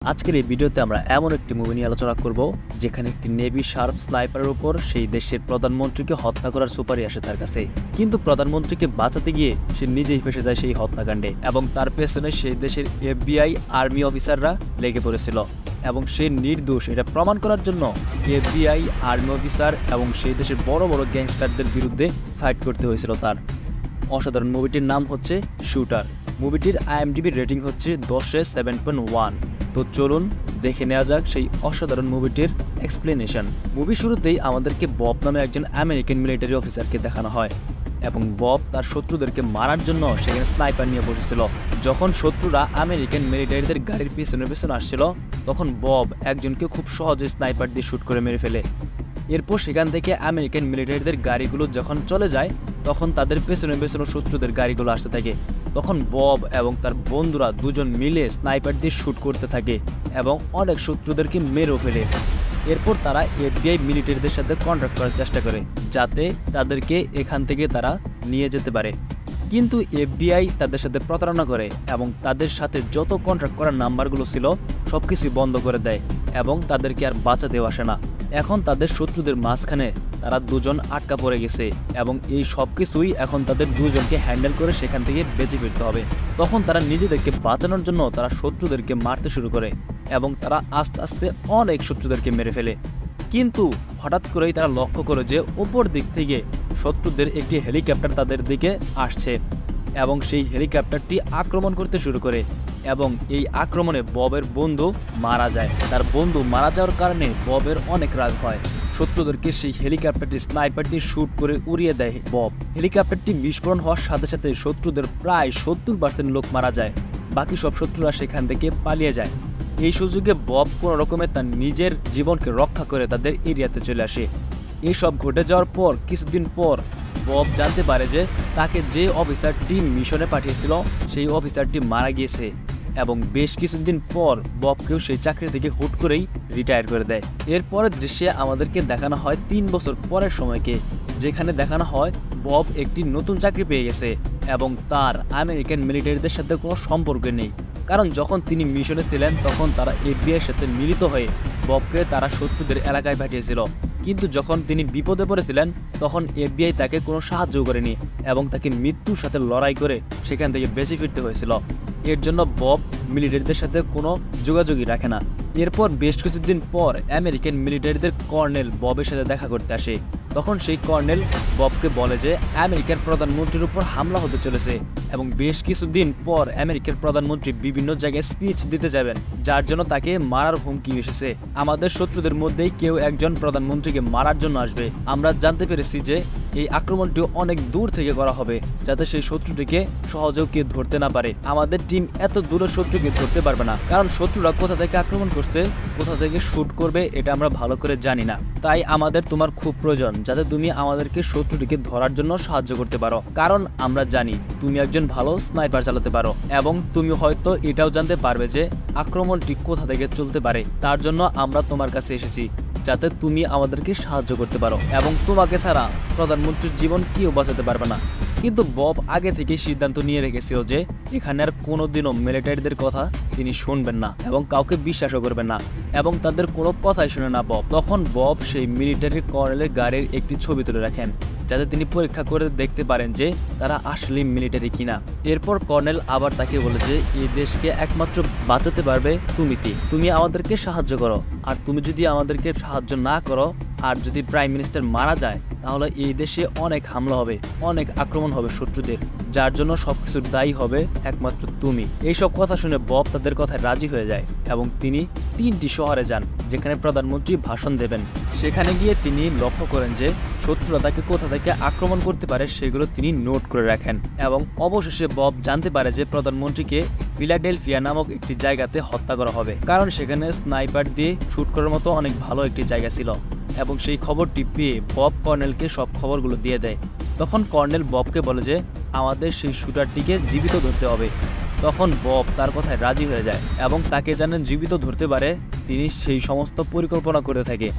আজকের এই ভিডিওতে আমরা এমন একটি মুভি নিয়ে আলোচনা করব যেখানে একটি নেভি শার্প স্নাইপারের উপর সেই দেশের প্রধানমন্ত্রীকে হত্যা করার সুপারিশ আসে তার কাছে, কিন্তু প্রধানমন্ত্রীকে বাঁচাতে গিয়ে সে নিজেই ফেসে যায় সেই হত্যাকাণ্ডে এবং তার পেছনে সেই দেশের FBI আর্মি অফিসাররা লেগে পড়েছিল এবং সে নির্দোষ এটা প্রমাণ করার জন্য FBI আর্মি অফিসার এবং সেই দেশের বড় বড় গ্যাংস্টারদের বিরুদ্ধে ফাইট করতে হয়েছিল তার। অসাধারণ মুভিটির নাম হচ্ছে শুটার। মুভিটির IMDb রেটিং হচ্ছে 10-এ 7.1। তো চলুন দেখে নেওয়া যাক সেই অসাধারণ মুভিটির এক্সপ্লেনেশন। মুভি শুরুতেই আমাদেরকে বব নামে একজন আমেরিকান মিলিটারি অফিসারকে দেখানো হয় এবং বব তার শত্রুদেরকে মারার জন্য সেখানে স্নাইপার নিয়ে বসেছিল। যখন শত্রুরা আমেরিকান মিলিটারিদের গাড়ির পেছনে পেছনে আসছিল তখন বব একজনকে খুব সহজে স্নাইপার দিয়ে শ্যুট করে মেরে ফেলে। এরপর সেখান থেকে আমেরিকান মিলিটারিদের গাড়িগুলো যখন চলে যায় তখন তাদের পেছনে পেছনে শত্রুদের গাড়িগুলো আসতে থাকে। তখন বব এবং তার বন্ধুরা দুজন মিলে স্নাইপার দিয়ে শ্যুট করতে থাকে এবং অনেক শত্রুদেরকে মেরেও ফেলে। এরপর তারা FBI মিলিটারিদের সাথে কন্ট্যাক্ট করার চেষ্টা করে যাতে তাদেরকে এখান থেকে তারা নিয়ে যেতে পারে, কিন্তু FBI তাদের সাথে প্রতারণা করে এবং তাদের সাথে যত কন্ট্রাক্ট করার নাম্বারগুলো ছিল সবকিছুই বন্ধ করে দেয় এবং তাদেরকে আর বাঁচাতেও আসে না। এখন তাদের শত্রুদের মাঝখানে তারা দুজন আটকা পড়ে গেছে এবং এই সব কিছুই এখন তাদের দুজনকে হ্যান্ডেল করে সেখান থেকে বেঁচে ফিরতে হবে। তখন তারা নিজেদেরকে বাঁচানোর জন্য তারা শত্রুদেরকে মারতে শুরু করে এবং তারা আস্তে আস্তে অনেক শত্রুদেরকে মেরে ফেলে। কিন্তু হঠাৎ করেই তারা লক্ষ্য করে যে ওপর দিক থেকে শত্রুদের একটি হেলিকপ্টার তাদের দিকে আসছে এবং সেই হেলিকপ্টারটি আক্রমণ করতে শুরু করে এবং এই আক্রমণে ববের বন্ধু মারা যায়। তার বন্ধু মারা যাওয়ার কারণে ববের অনেক রাগ হয়। শত্রুদেরকে সেই হেলিকপ্টারটি স্নাইপার দিয়ে শ্যুট করে উড়িয়ে দেয় বব। হেলিকপ্টারটি বিস্ফোরণ হওয়ার সাথে সাথে শত্রুদের প্রায় 70% লোক মারা যায়, বাকি সব শত্রুরা সেখান থেকে পালিয়ে যায়। এই সুযোগে বব কোনো রকমে তার নিজের জীবনকে রক্ষা করে তাদের এরিয়াতে চলে আসে। এইসব ঘটে যাওয়ার পর কিছুদিন পর বব জানতে পারে যে তাকে যে অফিসারটি মিশনে পাঠিয়েছিল সেই অফিসারটি মারা গিয়েছে এবং বেশ কিছুদিন পর ববকেও সেই চাকরি থেকে হুট করেই রিটায়ার করে দেয়। এরপরের দৃশ্যে আমাদেরকে দেখানো হয় 3 বছর পরের সময়কে, যেখানে দেখানো হয় বব একটি নতুন চাকরি পেয়ে গেছে এবং তার আমেরিকান মিলিটারিদের সাথে কোনো সম্পর্ক নেই, কারণ যখন তিনি মিশনে ছিলেন তখন তারা FBI সাথে মিলিত হয়ে ববকে তারা শত্রুদের এলাকায় পাঠিয়েছিল, কিন্তু যখন তিনি বিপদে পড়েছিলেন তখন FBI তাকে কোনো সাহায্য করেনি এবং তাকে মৃত্যুর সাথে লড়াই করে সেখান থেকে বেঁচে ফিরতে হয়েছিল। এর জন্য বব মিলিটারিদের সাথে কোনো যোগাযোগই রাখে না। এরপর বেশ কিছুদিন পর আমেরিকান মিলিটারিদের কর্নেল ববের সাথে দেখা করতে আসে। তখন সেই কর্নেল ববকে বলে যে আমেরিকার প্রধানমন্ত্রীর উপর হামলা হতে চলেছে এবং বেশ কিছুদিন পর আমেরিকার প্রধানমন্ত্রী বিভিন্ন জায়গায় স্পিচ দিতে যাবেন, যার জন্য তাকে মারার হুমকি এসেছে। আমাদের শত্রুদের মধ্যেই কেউ একজন প্রধানমন্ত্রীকে মারার জন্য আসবে। আমরা জানতে পেরেছি যে এই আক্রমণটি অনেক দূর থেকে করা হবে যাতে সেই শত্রুটিকে সহজেও কেউ ধরতে না পারে। আমাদের টিম এত দূরের শত্রুকে ধরতে পারবে না, কারণ শত্রুরা কোথা থেকে আক্রমণ করছে, কোথা থেকে শুট করবে এটা আমরা ভালো করে জানি না। তাই আমাদের তোমার খুব প্রয়োজন যাতে তুমি আমাদেরকে শত্রুটিকে ধরার জন্য সাহায্য করতে পারো, কারণ আমরা জানি তুমি একজন ভালো স্নাইপার চালাতে পারো এবং তুমি হয়তো এটাও জানতে পারবে যে আক্রমণটি কোথা থেকে চলতে পারে। তার জন্য আমরা তোমার কাছে এসেছি যাতে তুমি আমাদেরকে সাহায্য করতে পারো এবং তোমাকে ছাড়া প্রধানমন্ত্রীর জীবন কেউ বাঁচাতে পারবে না। কিন্তু বব আগে থেকেই সিদ্ধান্ত নিয়ে রেখেছিল যে এখানে আর কোনোদিনও মিলিটারিদের কথা তিনি শুনবেন না এবং কাউকে বিশ্বাসও করবেন না এবং তাদের কোনো কথাই শুনে না বব। তখন বব সেই মিলিটারি কর্নেলের গাড়ির একটি ছবি তুলে রাখেন যাতে তিনি পরীক্ষা করে দেখতে পারেন যে তারা আসলে মিলিটারি কিনা। এরপর কর্নেল আবার তাকে বলে যে এই দেশকে একমাত্র বাঁচাতে পারবে তুমি আমাদেরকে সাহায্য করো, আর তুমি যদি আমাদেরকে সাহায্য না করো আর যদি প্রাইম মিনিস্টার মারা যায় তাহলে এই দেশে অনেক হামলা হবে, অনেক আক্রমণ হবে শত্রুদের, যার জন্য সবকিছুর দায়ী হবে একমাত্র তুমি। এইসব কথা শুনে বব তাদের কথায় রাজি হয়ে যায় এবং তিনি 3টি শহরে যান যেখানে প্রধানমন্ত্রী ভাষণ দেবেন। সেখানে গিয়ে তিনি লক্ষ্য করেন যে শত্রুরা তাকে কোথা থেকে আক্রমণ করতে পারে সেগুলো তিনি নোট করে রাখেন এবং অবশেষে বব জানতে পারে যে প্রধানমন্ত্রীকে ফিলাডেলফিয়া নামক একটি জায়গাতে হত্যা করা হবে, কারণ সেখানে স্নাইপার দিয়ে শুট করার মতো অনেক ভালো একটি জায়গা ছিল এবং সেই খবরটি পেয়ে বব কর্নেলকে সব খবরগুলো দিয়ে দেয়। তখন কর্নেল ববকে বলে যে আমাদের সেই শুটারটিকে জীবিত ধরতে হবে। তখন বব তার কথায় রাজি হয়ে যায় এবং তাকে জানেন জীবিত ধরতে পারে তিনি সেই সমস্ত পরিকল্পনা করে থাকে।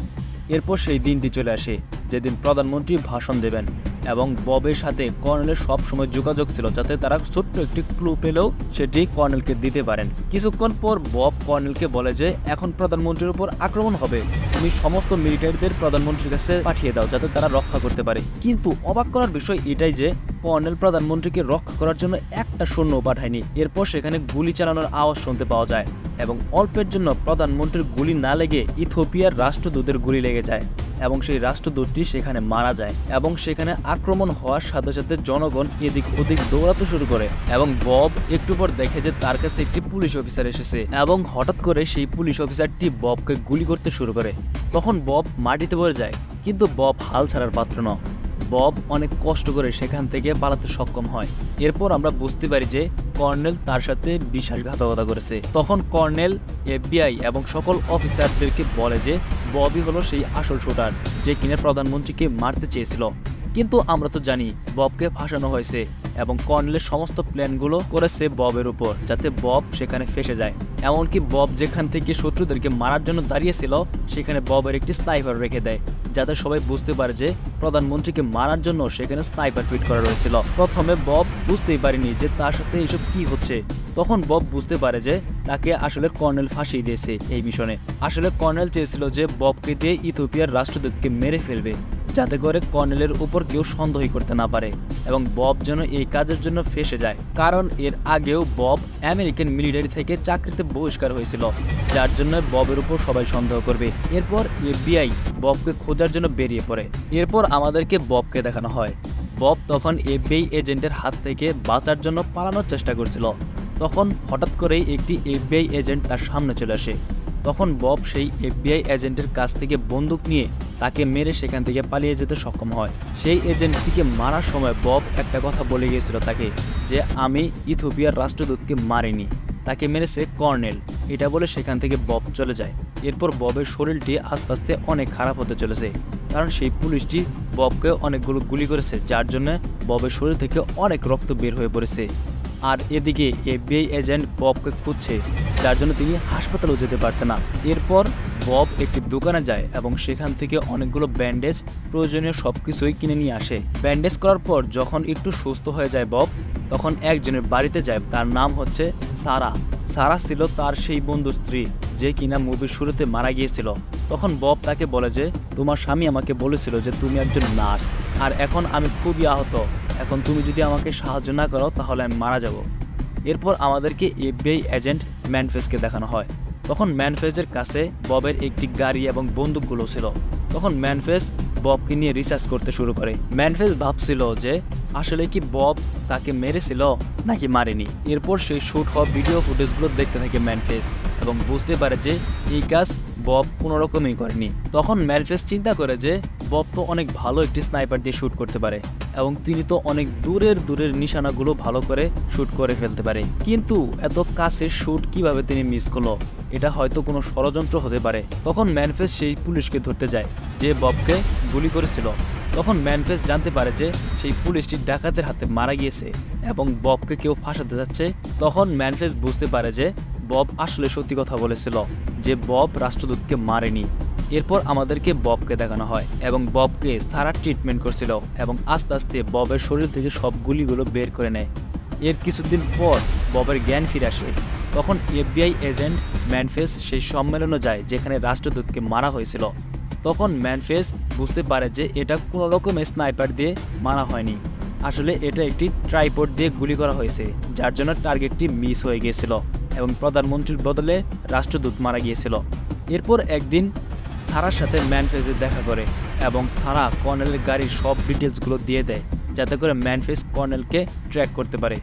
এরপর সেই দিনটি চলে আসে যেদিন প্রধানমন্ত্রী ভাষণ দেবেন এবং ববের সাথে কর্নেলের সবসময় যোগাযোগ ছিল, যাতে তারা ছোট্ট একটি ক্লু পেলেও সেটি কর্নেলকে দিতে পারেন। কিছুক্ষণ পর বব কর্নেলকে বলে যে এখন প্রধানমন্ত্রীর উপর আক্রমণ হবে, তুমি সমস্ত মিলিটারিদের প্রধানমন্ত্রীর কাছে পাঠিয়ে দাও যাতে তারা রক্ষা করতে পারে। কিন্তু অবাক করার বিষয় এটাই যে কর্নেল প্রধানমন্ত্রীকে রক্ষা করার জন্য একটা সৈন্য পাঠায়নি। এরপর সেখানে গুলি চালানোর আওয়াজ শুনতে পাওয়া যায় এবং অল্পের জন্য প্রধানমন্ত্রীর গুলি না লেগে ইথিওপিয়ার রাষ্ট্রদূতের গুলি লেগে যায় এবং সেই রাষ্ট্রদূতটি সেখানে মারা যায়। এবং সেখানে আক্রমণ হওয়ার সাথে সাথে জনগণ এদিক ওদিক দৌড়াতে শুরু করে এবং বব একটু পর দেখে যে তার কাছে একটি পুলিশ অফিসার এসেছে এবং হঠাৎ করে সেই পুলিশ অফিসারটি ববকে গুলি করতে শুরু করে। তখন বব মাটিতে পড়ে যায়, কিন্তু বব হাল ছাড়ার পাত্র নয়। বব অনেক কষ্ট করে সেখান থেকে পালাতে সক্ষম হয়। এরপর আমরা বুঝতে পারি যে কর্নেল তার সাথে বিশ্বাসঘাতকতা করেছে। তখন কর্নেল FBI এবং সকল অফিসারদেরকে বলে যে ববই হলো সেই আসল শুটার, যে কিনা প্রধানমন্ত্রীকে মারতে চেয়েছিল। কিন্তু আমরা তো জানি ববকে ফাঁসানো হয়েছে এবং কর্নেলের সমস্ত প্ল্যানগুলো করেছে ববের উপর, যাতে বব সেখানে ফেসে যায়। এমনকি বব যেখান থেকে শত্রুদেরকে মারার জন্য দাঁড়িয়েছিল সেখানে ববের একটি স্নাইপার রেখে দেয়, যাতে সবাই বুঝতে পারে যে প্রধানমন্ত্রীকে মারার জন্য সেখানে স্নাইপার ফিট করা রয়েছিল। প্রথমে বব বুঝতেই পারেনি যে তার সাথে এসব কি হচ্ছে। তখন বব বুঝতে পারে যে তাকে আসলে কর্নেল ফাঁসিয়ে দিয়েছে এই মিশনে। আসলে কর্নেল চেয়েছিল যে ববকে দিয়ে ইথিওপিয়ার রাষ্ট্রদূতকে মেরে ফেলবে, যাতে করে কর্নেলের উপর কেউ সন্দেহ করতে না পারে এবং বব যেন এই কাজের জন্য ফেসে যায়। কারণ এর আগেও বব আমেরিকান মিলিটারি থেকে চাকরিতে বহিষ্কার হয়েছিল, যার জন্য ববের উপর সবাই সন্দেহ করবে। এরপর FBI ববকে খোঁজার জন্য বেরিয়ে পড়ে। এরপর আমাদেরকে ববকে দেখানো হয়। বব তখন FBI এজেন্টের হাত থেকে বাঁচার জন্য পালানোর চেষ্টা করছিল। তখন হঠাৎ করেই একটি FBI এজেন্ট তার সামনে চলে আসে। তখন বব সেই FBI এজেন্টের কাছ থেকে বন্দুক নিয়ে তাকে মেরে সেখান থেকে পালিয়ে যেতে সক্ষম হয়। সেই এজেন্টটিকে মারার সময় বব একটা কথা বলে গিয়েছিল তাকে, যে আমি ইথিওপিয়ার রাষ্ট্রদূতকে মারিনি, তাকে মেরেছে কর্নেল। এটা বলে সেখান থেকে বব চলে যায়। এরপর ববের শরীরটি আস্তে আস্তে অনেক খারাপ হতে চলেছে, কারণ সেই পুলিশটি ববকে অনেকগুলো গুলি করেছে, যার জন্য ববের শরীর থেকে অনেক রক্ত বের হয়ে পড়েছে। আর এদিকে FBI এজেন্ট ববকে খুঁজছে, যার জন্য তিনি হাসপাতালেও যেতে পারছে না। এরপর বব একটি দোকানে যায় এবং সেখান থেকে অনেকগুলো ব্যান্ডেজ, প্রয়োজনীয় সবকিছুই কিনে নিয়ে আসে। ব্যান্ডেজ করার পর যখন একটু সুস্থ হয়ে যায় বব, তখন একজনের বাড়িতে যায়। তার নাম হচ্ছে সারা। সারা ছিল তার সেই বন্ধু স্ত্রী, যে কিনা মুভির শুরুতে মারা গিয়েছিল। তখন বব তাকে বলে যে তোমার স্বামী আমাকে বলেছিল যে তুমি একজন নার্স, আর এখন আমি খুবই আহত, এখন তুমি যদি আমাকে সাহায্য না করো তাহলে আমি মারা যাব। এরপর আমাদেরকে FBI এজেন্ট ম্যানফেসকে দেখানো হয়। তখন ম্যানফেসের কাছে ববের একটি গাড়ি এবং বন্দুকগুলো ছিল। তখন ম্যানফেস ববকে নিয়ে রিসার্চ করতে শুরু করে। ম্যানফেস ভাবছিল যে আসলে কি বব তাকে মেরেছিল নাকি মারেনি। এরপর সেই শুট হওয়া ভিডিও ফুটেজগুলো দেখতে থাকে ম্যানফেস এবং বুঝতে পারে যে এই কাজ বব কোনো রকমই করেনি। তখন ম্যানফেস চিন্তা করে যে বব তো অনেক ভালো একটি স্নাইপার দিয়ে শ্যুট করতে পারে এবং তিনি তো অনেক দূরের নিশানাগুলো ভালো করে শ্যুট করে ফেলতে পারে, কিন্তু এত কাছের শ্যুট কিভাবে তিনি মিস করলো, এটা হয়তো কোনো ষড়যন্ত্র হতে পারে। তখন ম্যানফেস সেই পুলিশকে ধরতে যায় যে ববকে গুলি করেছিল। তখন ম্যানফেস জানতে পারে যে সেই পুলিশটি ডাকাতের হাতে মারা গিয়েছে এবং ববকে কেউ ফাঁসাতে যাচ্ছে। তখন ম্যানফেস বুঝতে পারে যে বব আসলে সত্যি কথা বলেছিল, যে বব রাষ্ট্রদূতকে মারেনি। এরপর আমাদেরকে ববকে দেখানো হয় এবং ববকে সারা ট্রিটমেন্ট করছিল এবং আস্তে আস্তে ববের শরীর থেকে সব গুলিগুলো বের করে নেয়। এর কিছুদিন পর ববের জ্ঞান ফিরে আসে। তখন FBI এজেন্ট ম্যানফেস সেই সম্মেলনে যায় যেখানে রাষ্ট্রদূতকে মারা হয়েছিল। তখন ম্যানফেস বুঝতে পারে যে এটা কোনো রকমের স্নাইপার দিয়ে মারা হয়নি, আসলে এটা একটি ট্রাইপড দিয়ে গুলি করা হয়েছে, যার জন্য টার্গেটটি মিস হয়ে গিয়েছিল এবং প্রধানমন্ত্রীর বদলে রাষ্ট্রদূত মারা গিয়েছিল। এরপর একদিন সারার সাথে ম্যানফেসের দেখা করে এবং সারা কর্নেলের গাড়ির সব ডিটেলসগুলো দিয়ে দেয়, যাতে করে ম্যানফেস কর্নেলকে ট্র্যাক করতে পারে।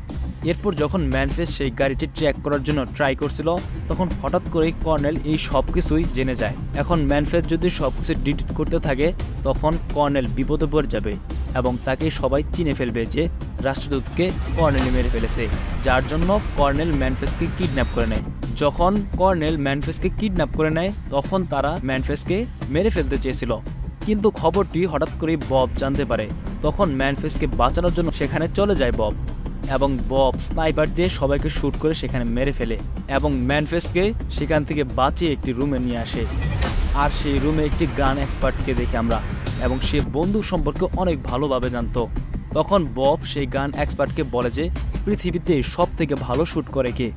এরপর যখন ম্যানফেস সেই গাড়িটি ট্র্যাক করার জন্য ট্রাই করছিল, তখন হঠাৎ করেই কর্নেল এই সব কিছুই জেনে যায়। এখন ম্যানফেস যদি সব কিছু ডিটেক্ট করতে থাকে, তখন কর্নেল বিপদে পড়ে যাবে এবং তাকে সবাই চিনে ফেলবে যে রাষ্ট্রদূতকে কর্নেল মেরে ফেলেছে, যার জন্য কর্নেল ম্যানফেসকে কিডন্যাপ করে নেয়। যখন কর্নেল ম্যানফেসকে কিডন্যাপ করে নেয়, তখন তারা ম্যানফেসকে মেরে ফেলতে চেয়েছিল, কিন্তু খবরটি হঠাৎ করেই বব জানতে পারে। তখন ম্যানফেসকে বাঁচানোর জন্য সেখানে চলে যায় বব এবং বব স্নাইপার দিয়ে সবাইকে শ্যুট করে সেখানে মেরে ফেলে এবং ম্যানফেসকে সেখান থেকে বাঁচিয়ে একটি রুমে নিয়ে আসে। আর সেই রুমে একটি গান এক্সপার্টকে দেখে আমরা, এবং সে বন্দুক সম্পর্কে অনেক ভালোভাবে জানতো। তখন বব সেই গান এক্সপার্টকে বলে যে পৃথিবীতে সব থেকে ভালো শ্যুট করে কে।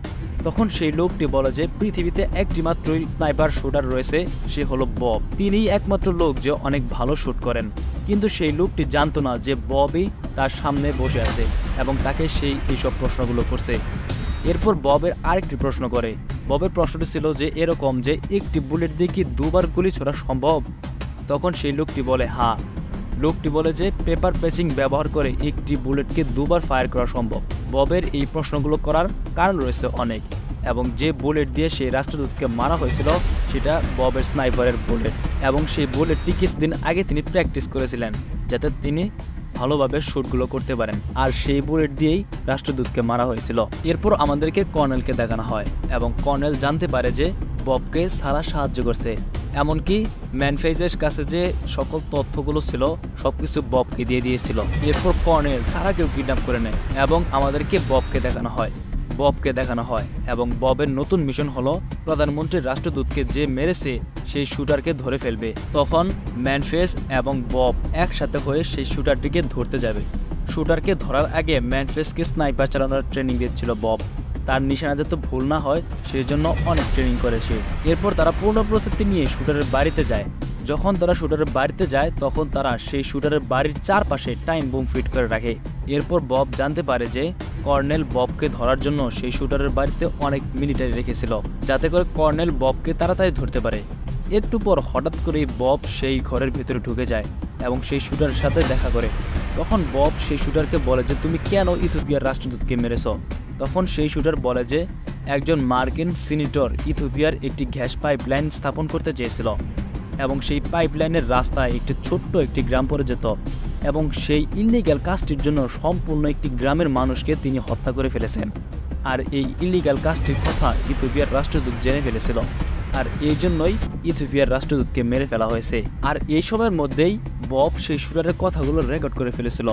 তখন সেই লোকটি বলে যে পৃথিবীতে একটি মাত্রই স্নাইপার শুটার রয়েছে, সে হলো বব। তিনিই একমাত্র লোক যে অনেক ভালো শ্যুট করেন। কিন্তু সেই লোকটি জানতো না যে ববই তার সামনে বসে আছে এবং তাকে সেই এইসব প্রশ্নগুলো করছে। এরপর ববের আরেকটি প্রশ্ন করে। ববের প্রশ্নটি ছিল যে এরকম যে একটি বুলেট দিয়ে কি দুবার গুলি ছোড়া সম্ভব? তখন সেই লোকটি বলে হ্যাঁ। লোকটি বলে যে পেপার প্যাচিং ব্যবহার করে একটি বুলেটকে দুবার ফায়ার করা সম্ভব। ববের এই প্রশ্নগুলো করার কারণ রয়েছে অনেক, এবং যে বুলেট দিয়ে সেই রাষ্ট্রদূতকে মারা হয়েছিল সেটা ববের স্নাইপারের বুলেট, এবং সেই বুলেটটি কিছুদিন আগে তিনি প্র্যাকটিস করেছিলেন যাতে তিনি ভালোভাবে শ্যুটগুলো করতে পারেন, আর সেই বুলেট দিয়েই রাষ্ট্রদূতকে মারা হয়েছিল। এরপর আমাদেরকে কর্নেলকে দেখানো হয় এবং কর্নেল জানতে পারে যে ববকে সারা সাহায্য করছে, এমনকি ম্যানফেজের কাছে যে সকল তথ্যগুলো ছিল সবকিছু ববকে দিয়ে দিয়েছিল। এরপর কর্নেল সারাকেও কিডন্যাপ করে নেয় এবং আমাদেরকে ববকে দেখানো হয় এবং ববের নতুন মিশন হলো প্রধানমন্ত্রীর রাষ্ট্রদূতকে যে মেরেছে সেই শুটারকে ধরে ফেলবে। তখন ম্যানফেজ এবং বব একসাথে হয়ে সেই শুটারটিকে ধরতে যাবে। শুটারকে ধরার আগে ম্যানফেজকে স্নাইপার চালানোর ট্রেনিং দিচ্ছিল বব, তার নিশানা যাতে ভুল না হয় সেই জন্য অনেক ট্রেনিং করেছে। এরপর তারা পূর্ণ প্রস্তুতি নিয়ে শুটারের বাড়িতে যায়। যখন তারা শুটারের বাড়িতে যায় তখন তারা সেই শুটারের বাড়ির চারপাশে টাইম বোম ফিট করে রাখে। এরপর বব জানতে পারে যে কর্নেল ববকে ধরার জন্য সেই শুটারের বাড়িতে অনেক মিলিটারি রেখেছিল, যাতে করে কর্নেল ববকে তাড়াতাড়ি ধরতে পারে। একটু পর হঠাৎ করেই বব সেই ঘরের ভেতরে ঢুকে যায় এবং সেই শুটারের সাথে দেখা করে। তখন বব সেই শুটারকে বলে যে তুমি কেন ইথিওপিয়ার রাষ্ট্রদূতকে মেরেছ? তখন সেই শুটার বলে যে একজন মার্কিন সিনেটর ইথিওপিয়ার একটি গ্যাস পাইপলাইন স্থাপন করতে চেয়েছিল এবং সেই পাইপলাইনের রাস্তায় ছোট্ট একটি গ্রাম পড়ে যেত, এবং সেই ইল্লিগ্যাল কাজটির জন্য সম্পূর্ণ একটি গ্রামের মানুষকে তিনি হত্যা করে ফেলেছেন। আর এই ইল্লিগ্যাল কাজটির কথা ইথিওপিয়ার রাষ্ট্রদূত জেনে ফেলেছিল, আর এই জন্যই ইথিওপিয়ার রাষ্ট্রদূতকে মেরে ফেলা হয়েছে। আর এই সময়ের মধ্যেই বব সেই শুটারের কথাগুলো রেকর্ড করে ফেলেছিল।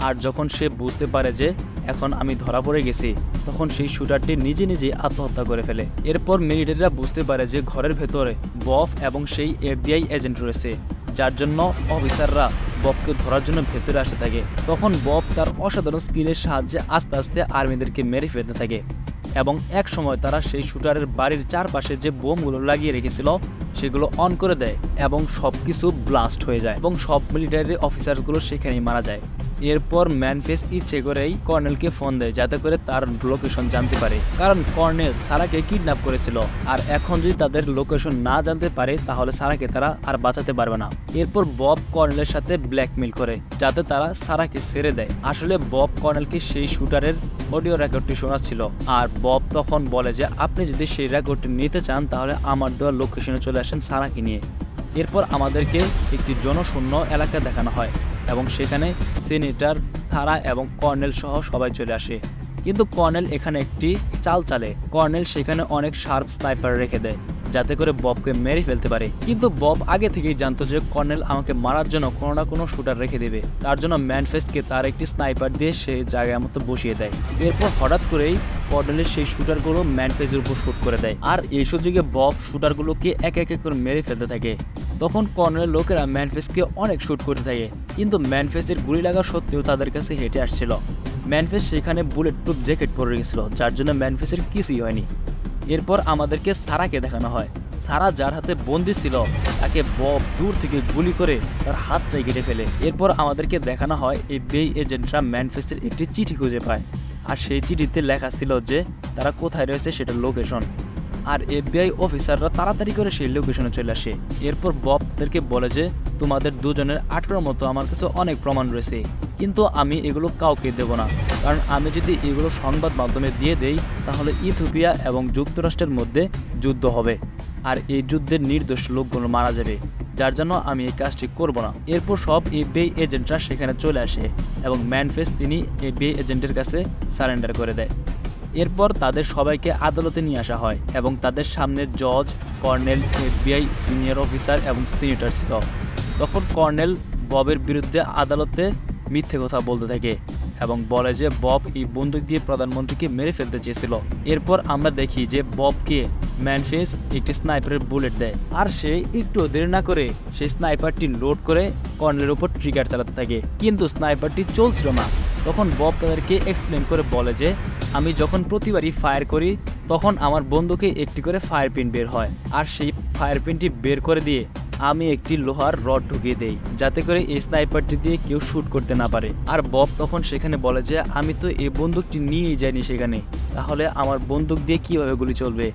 আর যখন সে বুঝতে পারে যে এখন আমি ধরা পড়ে গেছি, তখন সেই শুটারটি নিজে আত্মহত্যা করে ফেলে। এরপর মিলিটারিরা বুঝতে পারে যে ঘরের ভেতরে বব এবং সেই এফবিআই এজেন্ট রয়েছে, যার জন্য অফিসাররা ববকে ধরার জন্য ভেতরে আসে থাকে। তখন বব তার অসাধারণ স্কিলের সাহায্যে আস্তে আস্তে আর্মিদেরকে মেরে ফেলতে থাকে, এবং এক সময় তারা সেই শুটারের বাড়ির চারপাশে যে বোমগুলো লাগিয়ে রেখেছিল সেগুলো অন করে দেয় এবং সবকিছু ব্লাস্ট হয়ে যায় এবং সব মিলিটারি অফিসারগুলো সেখানেই মারা যায়। এরপর ম্যানফেস ইচ্ছে করেই কর্নেলকে ফোন দেয় যাতে করে তার লোকেশন জানতে পারে, কারণ কর্নেল সারাকে কিডন্যাপ করেছিল, আর এখন যদি তাদের লোকেশন না জানতে পারে তাহলে সারাকে তারা আর বাঁচাতে পারবে না। এরপর বব কর্নেলের সাথে ব্ল্যাকমেল করে যাতে তারা সারাকে ছেড়ে দেয়। আসলে বব কর্নেলকে সেই শুটারের অডিও রেকর্ডটি শোনাচ্ছিল, আর বব তখন বলে যে আপনি যদি সেই রেকর্ডটি নিতে চান তাহলে আমার দেওয়া লোকেশনে চলে আসেন সারাকে নিয়ে। এরপর আমাদেরকে একটি জনশূন্য এলাকা দেখানো হয় এবং সেখানে সিনেটর, সারা এবং কর্নেল সহ সবাই চলে আসে। কিন্তু কর্নেল এখানে একটি চাল চালে। কর্নেল সেখানে অনেক শার্প স্নাইপার রেখে দেয় যাতে করে ববকে মেরে ফেলতে পারে। কিন্তু বব আগে থেকেই জানতো যে কর্নেল আমাকে মারার জন্য কোনো না কোনো শুটার রেখে দেবে, তার জন্য ম্যানফেসকে তার একটি স্নাইপার দিয়ে সেই জায়গার মতো বসিয়ে দেয়। এরপর হঠাৎ করেই কর্নেলের সেই শুটারগুলো ম্যানফেসের উপর শুট করে দেয়, আর এই সুযোগে বব শুটারগুলোকে এক এক করে মেরে ফেলতে থাকে। তখন কর্নেলের লোকেরা ম্যানফেসকে অনেক শুট করতে থাকে, কিন্তু ম্যানফেসের গুলি লাগা সত্ত্বেও তাদের কাছে হেঁটে আসছিল। ম্যানফেস সেখানে বুলেট প্রুফ জ্যাকেট পরে গেছিল, যার জন্য ম্যানফেসের কিছুই হয়নি। এরপর আমাদেরকে সারাকে দেখানো হয়। সারা যার হাতে বন্দি ছিল তাকে বব দূর থেকে গুলি করে তার হাতটাই কেটে ফেলে। এরপর আমাদেরকে দেখানো হয় এফবিআই এজেন্টরা ম্যানফেসের একটি চিঠি খুঁজে পায়, আর সেই চিঠিতে লেখা ছিল যে তারা কোথায় রয়েছে সেটা লোকেশন, আর এফবিআই অফিসাররা তাড়াতাড়ি করে সেই লোকেশনে চলে আসে। এরপর বব তাদেরকে বলে যে তোমাদের দুজনের আটকানোর মতো আমার কাছে অনেক প্রমাণ রয়েছে, কিন্তু আমি এগুলো কাউকে দেব না, কারণ আমি যদি এগুলো সংবাদ মাধ্যমে দিয়ে দেই তাহলে ইথিওপিয়া এবং যুক্তরাষ্ট্রের মধ্যে যুদ্ধ হবে, আর এই যুদ্ধের নির্দোষ লোকগুলো মারা যাবে, যার জন্য আমি এই কাজটি করব না। এরপর সব এফবিআই এজেন্টরা সেখানে চলে আসে এবং ম্যানফেস তিনি এফবিআই এজেন্টের কাছে সারেন্ডার করে দেয়। এরপর তাদের সবাইকে আদালতে নিয়ে আসা হয় এবং তাদের সামনে জজ, কর্নেল, এফবিআই সিনিয়র অফিসার এবং সিনেটর ছিল। তখন কর্নেল ববের বিরুদ্ধে আদালতে মিথ্যে কথা বলতে থাকে এবং বলে যে বব এই বন্দুক দিয়ে প্রধানমন্ত্রীকে মেরে ফেলতে চেয়েছিল। এরপর আমরা দেখি যে ববকে ম্যানফেস একটি স্নাইপারের বুলেট দেয় আর সে একটু দেরি না করে সেই স্নাইপারটি লোড করে কর্নেলের উপর ট্রিগার চালাতে থাকে, কিন্তু স্নাইপারটি চলছিল না। তখন বব তাদেরকে এক্সপ্লেন করে বলে যে আমি যখন প্রতিবারই ফায়ার করি তখন আমার বন্দুকে একটি করে ফায়ার পিন বের হয়, আর সেই ফায়ার পিনটি বের করে দিয়ে আমি একটি লোহার রড ঢুকিয়ে দেই যাতে করে এই স্নাইপারটি দিয়ে কেউ শুট করতে না পারে। আর বব তখন সেখানে বলে যে আমি তো এই বন্দুকটি নিয়েই যাইনি সেখানে, তাহলে আমার বন্দুক দিয়ে কিভাবে গুলি চলবে।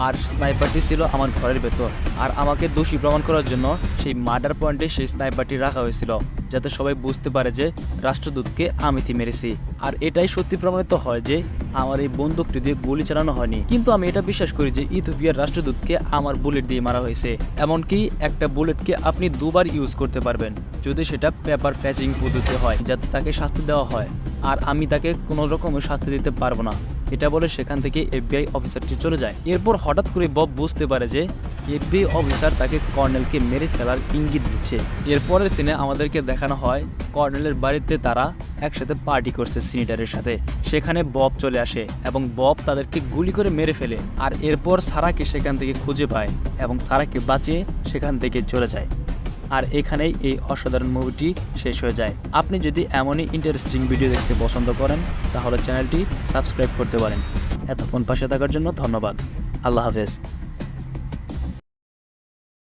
আর স্নাইপারটি ছিল আমার ঘরের ভেতর, আর আমাকে দোষী প্রমাণ করার জন্য সেই মার্ডার পয়েন্টে সেই স্নাইপারটি রাখা হয়েছিল যাতে সবাই বুঝতে পারে যে রাষ্ট্রদূতকে আমি মেরেছি। আর এটাই সত্যি প্রমাণিত হয় যে আমার এই বন্দুকটি দিয়ে গুলি চালানো হয়নি, কিন্তু আমি এটা বিশ্বাস করি যে ইথিওপিয়ার রাষ্ট্রদূতকে আমার বুলেট দিয়ে মারা হয়েছে। এমনকি একটা বুলেটকে আপনি দুবার ইউজ করতে পারবেন যদি সেটা পেপার প্যাচিং পদ্ধতি হয়, যাতে তাকে শাস্তি দেওয়া হয়, আর আমি তাকে কোনো রকমের শাস্তি দিতে পারবো না। এটা বলে সেখান থেকে এফবিআই অফিসারটি চলে যায়। এরপর হঠাৎ করে বব বুঝতে পারে যে এফবিআই অফিসার তাকে কর্নেলকে মেরে ফেলার ইঙ্গিত দিচ্ছে। এরপরের সিনে আমাদেরকে দেখানো হয় কর্নেলের বাড়িতে তারা একসাথে পার্টি করছে সিনেটারের সাথে। সেখানে বব চলে আসে এবং বব তাদেরকে গুলি করে মেরে ফেলে, আর এরপর সারাকে সেখান থেকে খুঁজে পায় এবং সারাকে বাঁচিয়ে সেখান থেকে চলে যায়। আর এখানেই এই অসাধারণ মুভিটি শেষ হয়ে যায়। আপনি যদি এমনই ইন্টারেস্টিং ভিডিও দেখতে পছন্দ করেন তাহলে চ্যানেলটি সাবস্ক্রাইব করতে পারেন। এতক্ষণ পাশে থাকার জন্য ধন্যবাদ। আল্লাহ হাফেজ।